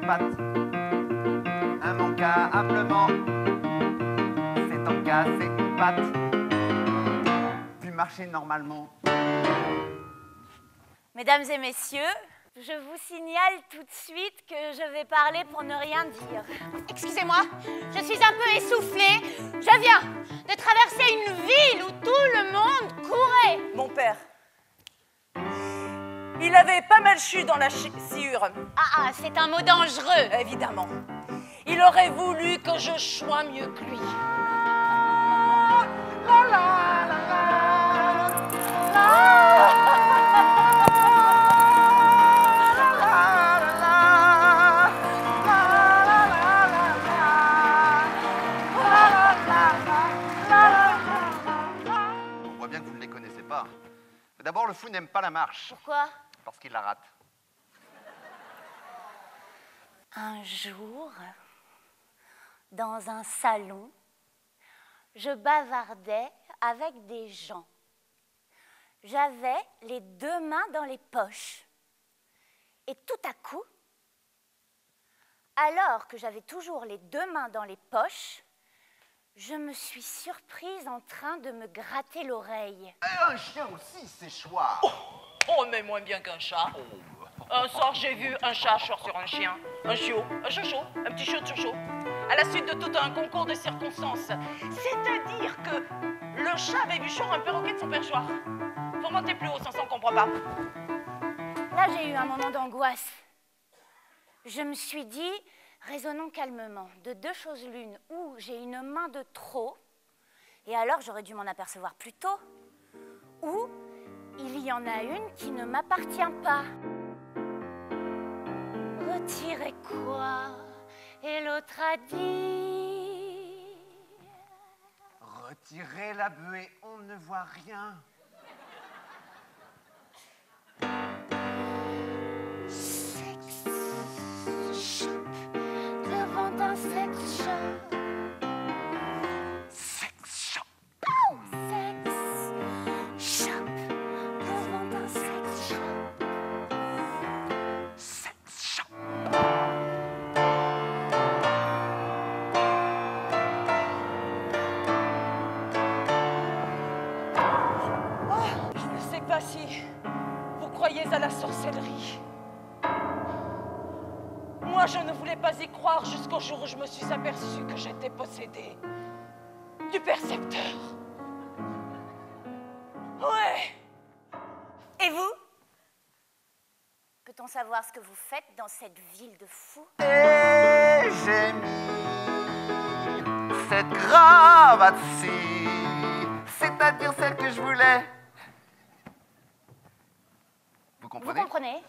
pattes. Un manque à humblement s'est encassé une patte, puis marcher normalement. Mesdames et messieurs, je vous signale tout de suite que je vais parler pour ne rien dire. Excusez-moi, je suis un peu essoufflée. Je viens de traverser une ville où tout le monde courait. Mon père. Il avait pas mal chu dans la sciure. Ah, c'est un mot dangereux. Évidemment. Il aurait voulu que je sois mieux que lui. On voit bien que vous ne les connaissez pas. D'abord, le fou n'aime pas la marche. Pourquoi? Parce qu'il la rate. Un jour, dans un salon, je bavardais avec des gens. J'avais les deux mains dans les poches. Et tout à coup, alors que j'avais toujours les deux mains dans les poches, je me suis surprise en train de me gratter l'oreille. Un chien aussi, c'est choix. Oh, mais moins bien qu'un chat. Un soir, j'ai vu un chat sur un chien, un chiot, un chocho, un petit chocho, à la suite de tout un concours de circonstances. C'est-à-dire que le chat avait vu chour un perroquet de son perchoir. Faut monter plus haut, sans on comprend pas. Là, j'ai eu un moment d'angoisse. Je me suis dit, raisonnons calmement, de deux choses l'une, ou j'ai une main de trop, et alors j'aurais dû m'en apercevoir plus tôt, ou il y en a une qui ne m'appartient pas. Retirer quoi? Et l'autre a dit... Retirez la buée, on ne voit rien. Sex shop, devant un sex shop. Sex shop. Sex shop, devant un sex shop. Sex shop. Je ne sais pas si vous croyez à la sorcellerie. Moi, je ne voulais pas y croire jusqu'au jour où je me suis aperçue que j'étais possédée du percepteur. Ouais. Et vous? Peut-on savoir ce que vous faites dans cette ville de fous? Et j'ai mis cette cravate-ci, c'est-à-dire celle que je voulais. Vous Vous comprenez? comprenez?